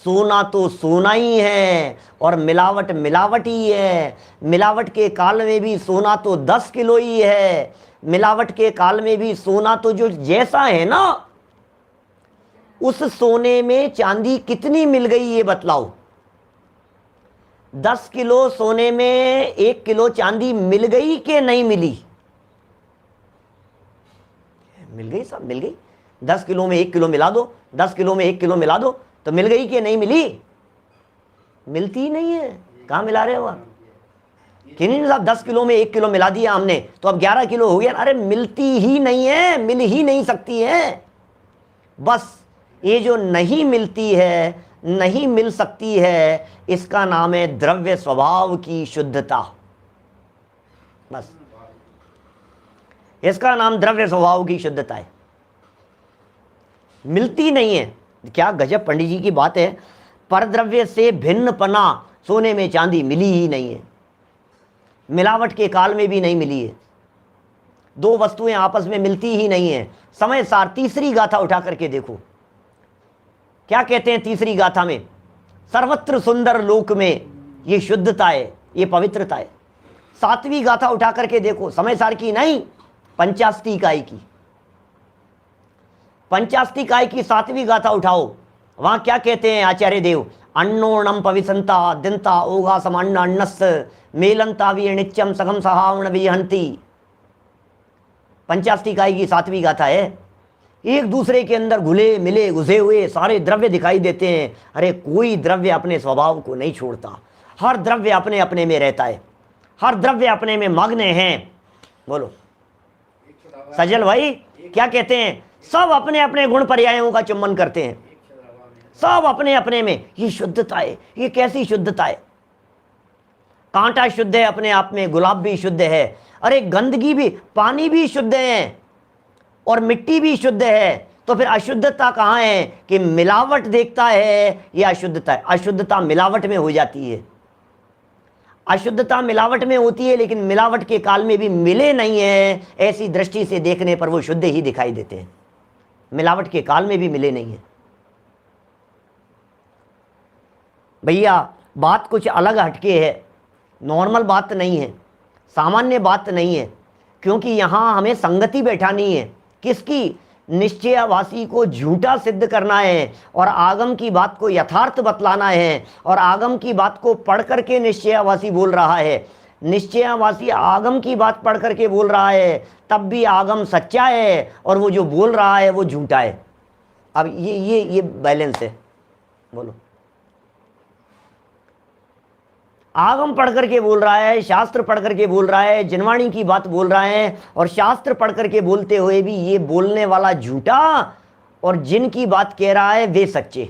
सोना तो सोना ही है और मिलावट मिलावट ही है। मिलावट के काल में भी सोना तो 10 किलो ही है, मिलावट के काल में भी सोना तो जो जैसा है ना, उस सोने में चांदी कितनी मिल गई ये बतलाओ। 10 किलो सोने में 1 किलो चांदी मिल गई कि नहीं मिली? मिल गई साहब, मिल गई। 10 किलो में 1 किलो मिला दो, 10 किलो में 1 किलो मिला दो तो मिल गई कि नहीं मिली? मिलती ही नहीं है। कहां मिला रहे हो आप? कि नहीं साहब 10 किलो में 1 किलो मिला दिया हमने तो अब 11 किलो हो गया। अरे मिलती ही नहीं है, मिल ही नहीं सकती है। बस ये जो नहीं मिलती है, नहीं मिल सकती है, इसका नाम है द्रव्य स्वभाव की शुद्धता। बस इसका नाम द्रव्य स्वभाव की शुद्धता है। मिलती नहीं है। क्या गजब पंडित जी की बात है। परद्रव्य से भिन्न पना सोने में चांदी मिली ही नहीं है, मिलावट के काल में भी नहीं मिली है। दो वस्तुएं आपस में मिलती ही नहीं है। समय सार तीसरी गाथा उठा करके देखो, क्या कहते हैं तीसरी गाथा में? सर्वत्र सुंदर लोक में ये शुद्धता है, ये पवित्रता है। सातवीं गाथा उठा करके देखो, समय सार की नहीं, पंचास्ती इकाई की, पंचास्ती इकाई की सातवीं गाथा उठाओ। वहां क्या कहते हैं आचार्य देव? अन्नोणम पविसंता दिनता ओगा समान्न अन्नस मेलंता वी नित्यम सगम सहावण विहंती। पंचास्ती इकाई की सातवीं गाथा है। एक दूसरे के अंदर घुले मिले घुसे हुए सारे द्रव्य दिखाई देते हैं। अरे कोई द्रव्य अपने स्वभाव को नहीं छोड़ता, हर द्रव्य अपने अपने में रहता है, हर द्रव्य अपने में मग्न है। बोलो सजल भाई क्या कहते हैं? सब अपने अपने गुण पर्यायों का चुम्बन करते हैं, सब अपने अपने में। ये शुद्धता है। ये कैसी शुद्धता है? कांटा शुद्ध है अपने आप में, गुलाब भी शुद्ध है। अरे गंदगी भी, पानी भी शुद्ध है और मिट्टी भी शुद्ध है। तो फिर अशुद्धता कहाँ है कि मिलावट देखता है या अशुद्धता है? अशुद्धता मिलावट में हो जाती है, अशुद्धता मिलावट में होती है, लेकिन मिलावट के काल में भी मिले नहीं है। ऐसी दृष्टि से देखने पर वो शुद्ध ही दिखाई देते हैं, मिलावट के काल में भी मिले नहीं है। भैया बात कुछ अलग हटके है, नॉर्मल बात नहीं है, सामान्य बात नहीं है। क्योंकि यहां हमें संगति बैठानी है। किसकी? निश्चयवासी को झूठा सिद्ध करना है और आगम की बात को यथार्थ बतलाना है। और आगम की बात को पढ़ करके निश्चयवासी बोल रहा है, निश्चयवासी आगम की बात पढ़ करके बोल रहा है, तब भी आगम सच्चा है और वो जो बोल रहा है वो झूठा है। अब ये बैलेंस है। बोलो, आगम पढ़ करके बोल रहा है, शास्त्र पढ़ करके बोल रहा है, जिनवाणी की बात बोल रहा है, और शास्त्र पढ़ करके बोलते हुए भी ये बोलने वाला झूठा और जिनकी बात कह रहा है वे सच्चे।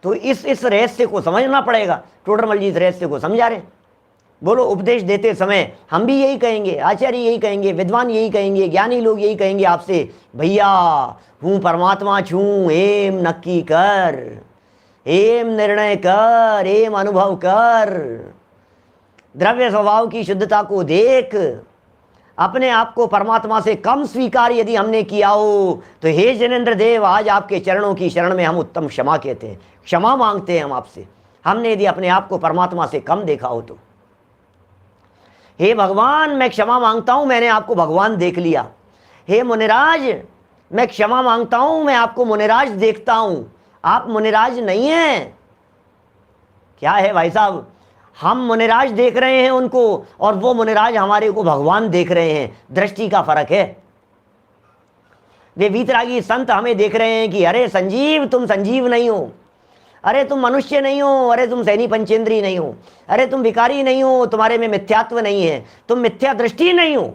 तो इस रहस्य को समझना पड़ेगा। टोडरमल जी इस रहस्य को समझा रहे हैं। बोलो, उपदेश देते समय हम भी यही कहेंगे, आचार्य यही कहेंगे, विद्वान यही कहेंगे, ज्ञानी लोग यही कहेंगे आपसे, भैया हूं परमात्मा छू, एम नक्की कर, एम निर्णय कर, एम अनुभव कर, द्रव्य स्वभाव की शुद्धता को देख। अपने आप को परमात्मा से कम स्वीकार यदि हमने किया हो तो हे जिनेंद्र देव, आज आपके चरणों की शरण में हम उत्तम क्षमा कहते हैं, क्षमा मांगते हैं हम आपसे। हमने यदि अपने आप को परमात्मा से कम देखा हो तो। हे भगवान मैं क्षमा मांगता हूं, मैंने आपको भगवान देख लिया। हे मुनिराज मैं क्षमा मांगता हूं, मैं आपको मुनिराज देखता हूं, आप मुनिराज नहीं हैं। क्या है भाई साहब, हम मुनिराज देख रहे हैं उनको और वो मुनिराज हमारे को भगवान देख रहे हैं, दृष्टि का फर्क है। वे वीतरागी संत हमें देख रहे हैं कि अरे संजीव तुम संजीव नहीं हो, अरे तुम मनुष्य नहीं हो, अरे तुम सैनी पंचेंद्री नहीं हो, अरे तुम भिखारी नहीं हो, तुम्हारे में मिथ्यात्व नहीं है, तुम मिथ्या दृष्टि नहीं हो।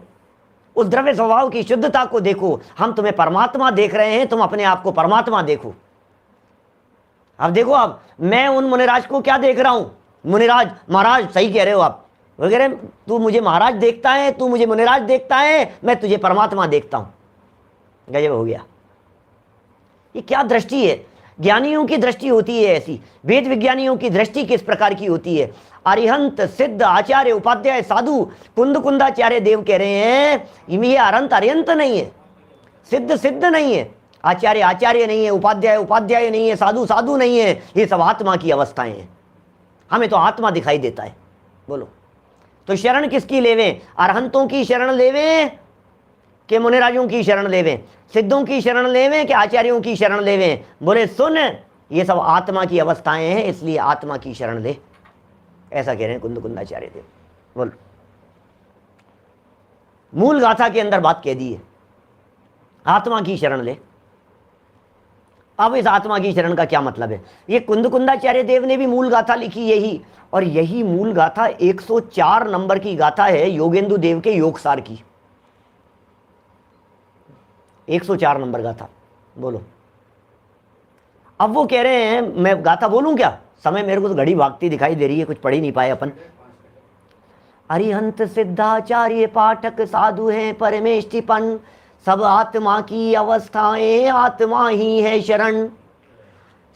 उस द्रव्य स्वभाव की शुद्धता को देखो, हम तुम्हें परमात्मा देख रहे हैं, तुम अपने आप को परमात्मा देखो। अब देखो, अब मैं उन मुनिराज को क्या देख रहा हूं, मुनिराज महाराज सही कह रहे हो आप, वो कह रहे तू मुझे महाराज देखता है, तू मुझे मुनिराज देखता है, मैं तुझे परमात्मा देखता हूं। गजब हो गया। ये क्या दृष्टि है, ज्ञानियों की दृष्टि होती है ऐसी। वेद विज्ञानियों की दृष्टि किस प्रकार की होती है। अरिहंत सिद्ध आचार्य उपाध्याय साधु कुंदाचार्य देव कह रहे हैं ये अरंत अरिहंत नहीं है, सिद्ध सिद्ध नहीं है, आचार्य आचार्य नहीं है, उपाध्याय उपाध्याय नहीं है, साधु साधु नहीं है, ये सब आत्मा की अवस्थाएं हैं। हमें तो आत्मा दिखाई देता है। बोलो तो शरण किसकी लेवें, अरहंतों की शरण लेवें कि मुनिराजों की शरण लेवें, सिद्धों की शरण लेवें कि आचार्यों की शरण लेवें। बोले सुन ये सब आत्मा की अवस्थाएं हैं, इसलिए आत्मा की शरण ले, ऐसा कह रहे हैं कुंदाचार्य देव। बोलो मूल गाथा के अंदर बात कह दी है, आत्मा की शरण ले। अब इस आत्मा की शरण का क्या मतलब है, ये कुंदाचार्य देव ने भी मूल गाथा लिखी यही, और यही मूल गाथा 104 नंबर की गाथा है योगेंदु देव के योगसार की, 104 नंबर गाथा। बोलो अब वो कह रहे हैं मैं गाथा बोलूं क्या, समय मेरे को तो घड़ी भागती दिखाई दे रही है, कुछ पढ़ ही नहीं पाए अपन। अरिहंत सिद्धाचार्य पाठक साधु हैं परमेष्टिपन, सब आत्मा की अवस्थाएं आत्मा ही है शरण।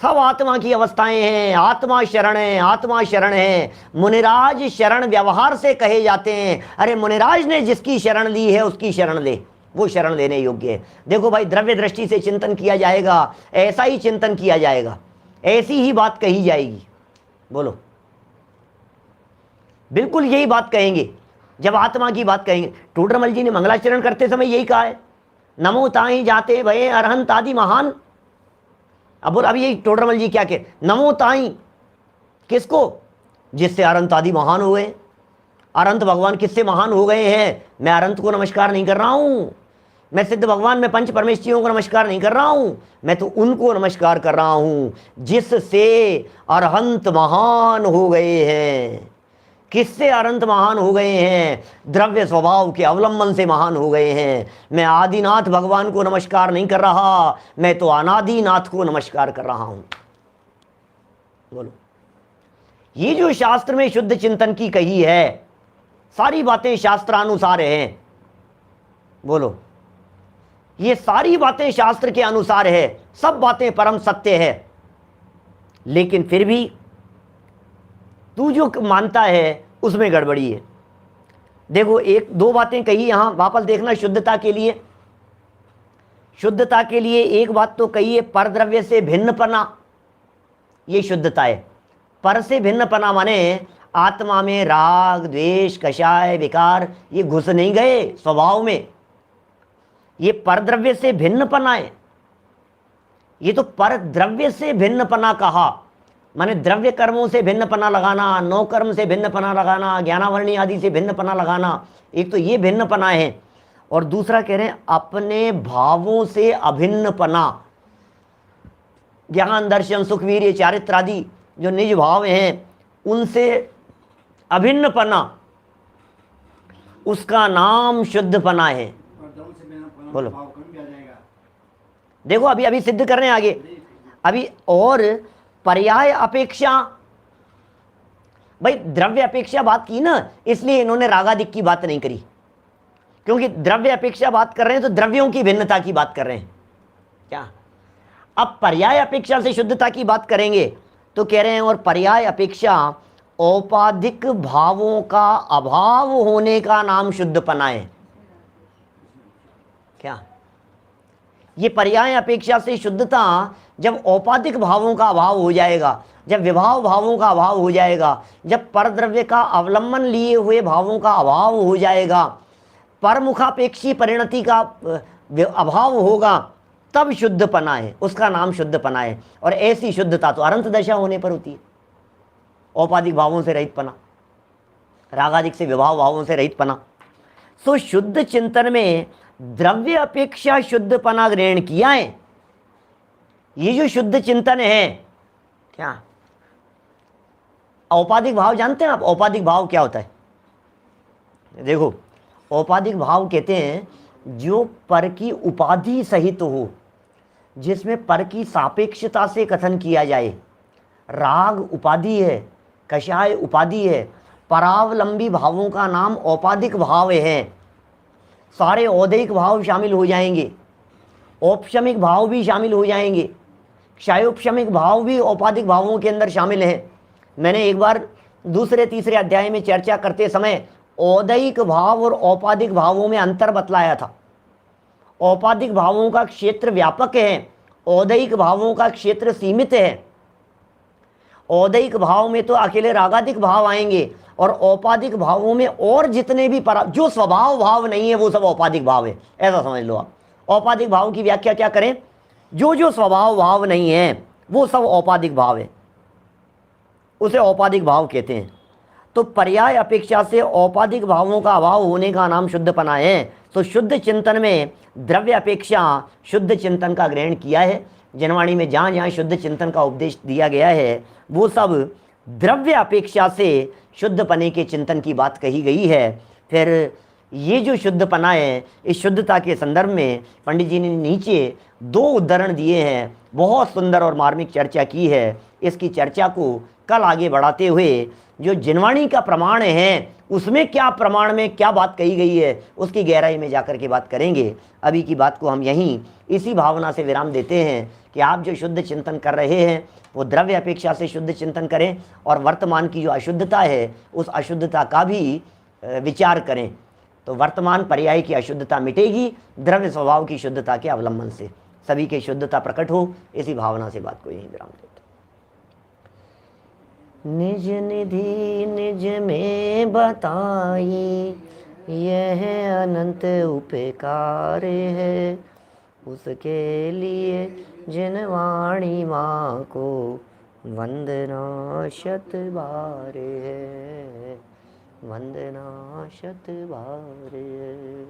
सब आत्मा की अवस्थाएं हैं, आत्मा शरण है, आत्मा शरण है। मुनिराज शरण व्यवहार से कहे जाते हैं, अरे मुनिराज ने जिसकी शरण ली है उसकी शरण ले, वो शरण लेने योग्य है। देखो भाई द्रव्य दृष्टि से चिंतन किया जाएगा, ऐसा ही चिंतन किया जाएगा, ऐसी ही बात कही जाएगी। बोलो बिल्कुल यही बात कहेंगे जब आत्मा की बात कहेंगे। टोडरमल जी ने मंगलाचरण करते समय यही कहा है, नमो ताहि जाते भये अरहंत आदि महान। अब यही टोडरमल जी क्या कहे, नमो ताहि किसको, जिससे अरहंत आदि महान हो गए। अरहंत भगवान किससे महान हो गए हैं, मैं अरहंत को नमस्कार नहीं कर रहा हूं, मैं सिद्ध भगवान में पंच परमेष्ठियों को नमस्कार नहीं कर रहा हूं, मैं तो उनको नमस्कार कर रहा हूं जिससे अरहंत महान हो गए हैं। किससे अरहंत महान हो गए हैं, द्रव्य स्वभाव के अवलंबन से महान हो गए हैं। मैं आदिनाथ भगवान को नमस्कार नहीं कर रहा, मैं तो अनादिनाथ को नमस्कार कर रहा हूं। बोलो ये जो शास्त्र में शुद्ध चिंतन की कही है, सारी बातें शास्त्रानुसार हैं। बोलो ये सारी बातें शास्त्र के अनुसार है, सब बातें परम सत्य है, लेकिन फिर भी तू जो मानता है उसमें गड़बड़ी है। देखो एक दो बातें कही यहां वापस देखना, शुद्धता के लिए, शुद्धता के लिए एक बात तो कही है, परद्रव्य से भिन्नपना, ये शुद्धता है। पर से भिन्नपना माने आत्मा में राग द्वेष कषाय विकार ये घुस नहीं गए स्वभाव में, ये परद्रव्य से भिन्नपना है। ये तो परद्रव्य से भिन्नपना कहा, माने द्रव्य कर्मों से भिन्नपना लगाना, नौ कर्म से भिन्नपना लगाना, ज्ञानावरणी आदि से भिन्नपना लगाना, एक तो ये भिन्नपना है। और दूसरा कह रहे हैं अपने भावों से अभिन्नपना, ज्ञान दर्शन सुख वीर्य चारित्र आदि जो निज भाव हैं उनसे अभिन्नपना, उसका नाम शुद्धपना है। बोलो देखो अभी अभी सिद्ध कर रहे हैं आगे, अभी और पर्याय अपेक्षा, भाई द्रव्य अपेक्षा बात की ना, इसलिए इन्होंने रागादिक की बात नहीं करी, क्योंकि द्रव्य अपेक्षा बात कर रहे हैं तो द्रव्यों की भिन्नता की बात कर रहे हैं क्या। अब पर्याय अपेक्षा से शुद्धता की बात करेंगे तो कह रहे हैं और पर्याय अपेक्षा औपाधिक भावों का अभाव होने का नाम शुद्धपना है। क्या ये पर्याय अपेक्षा से शुद्धता, जब औपाधिक भावों का अभाव हो जाएगा, जब विभाव भावों का अभाव हो जाएगा, जब परद्रव्य का अवलंबन लिए हुए भावों का अभाव हो जाएगा, परमुखापेक्षी परिणति का अभाव होगा, तब शुद्धपना है, उसका नाम शुद्धपना है। और ऐसी शुद्धता तो अनंत दशा होने पर होती है। औपाधिक भावों से रहित पना, रागादिक से विभाव भावों से रहित पना। सो शुद्ध चिंतन में द्रव्य अपेक्षा शुद्धपना ग्रहण किया है। ये जो शुद्ध चिंतन है, क्या औपाधिक भाव जानते हैं आप? औपाधिक भाव क्या होता है? देखो, औपाधिक भाव कहते हैं जो पर की उपाधि सहित हो, जिसमें पर की सापेक्षता से कथन किया जाए। राग उपाधि है, कषाय उपाधि है, परावलंबी भावों का नाम औपाधिक भाव है। सारे औदैहिक भाव शामिल हो जाएंगे, औपशमिक भाव भी शामिल हो जाएंगे, क्षयोपशमिक भाव भी औपाधिक भावों के अंदर शामिल हैं। मैंने एक बार दूसरे तीसरे अध्याय में चर्चा करते समय औदैहिक भाव और औपाधिक भावों में अंतर बतलाया था। औपाधिक भावों का क्षेत्र व्यापक है, औदैहिक भावों का क्षेत्र सीमित है। औदैहिक भाव में तो अकेले रागादिक भाव आएंगे, और औपाधिक भावों में और जितने भी जो स्वभाव भाव नहीं है वो सब औपाधिक भाव है, ऐसा समझ लो आप। औपाधिक भाव की व्याख्या क्या करें? जो स्वभाव भाव नहीं है वो सब औपाधिक भाव है, उसे औपाधिक भाव कहते हैं। तो पर्याय अपेक्षा से औपाधिक भावों का अभाव होने का नाम शुद्धपना है। तो शुद्ध चिंतन में द्रव्य अपेक्षा शुद्ध चिंतन का ग्रहण किया है। जनवाणी में जहाँ जहाँ शुद्ध चिंतन का उपदेश दिया गया है वो सब द्रव्य अपेक्षा से शुद्धपने के चिंतन की बात कही गई है। फिर ये जो शुद्धपना है, इस शुद्धता के संदर्भ में पंडित जी ने नीचे 2 उदाहरण दिए हैं। बहुत सुंदर और मार्मिक चर्चा की है। इसकी चर्चा को कल आगे बढ़ाते हुए जो जिनवाणी का प्रमाण है उसमें क्या प्रमाण में क्या बात कही गई है उसकी गहराई में जाकर के बात करेंगे। अभी की बात को हम यहीं इसी भावना से विराम देते हैं कि आप जो शुद्ध चिंतन कर रहे हैं वो द्रव्य अपेक्षा से शुद्ध चिंतन करें, और वर्तमान की जो अशुद्धता है उस अशुद्धता का भी विचार करें। तो वर्तमान पर्याय की अशुद्धता मिटेगी द्रव्य स्वभाव की शुद्धता के अवलंबन से। सभी की शुद्धता प्रकट हो, इसी भावना से बात को यहीं विराम देते। निज निधि निज में बताई, यह अनंत उपकार है। उसके लिए जिनवाणी माँ को वंदना शत बार है, वंदना शत बार है।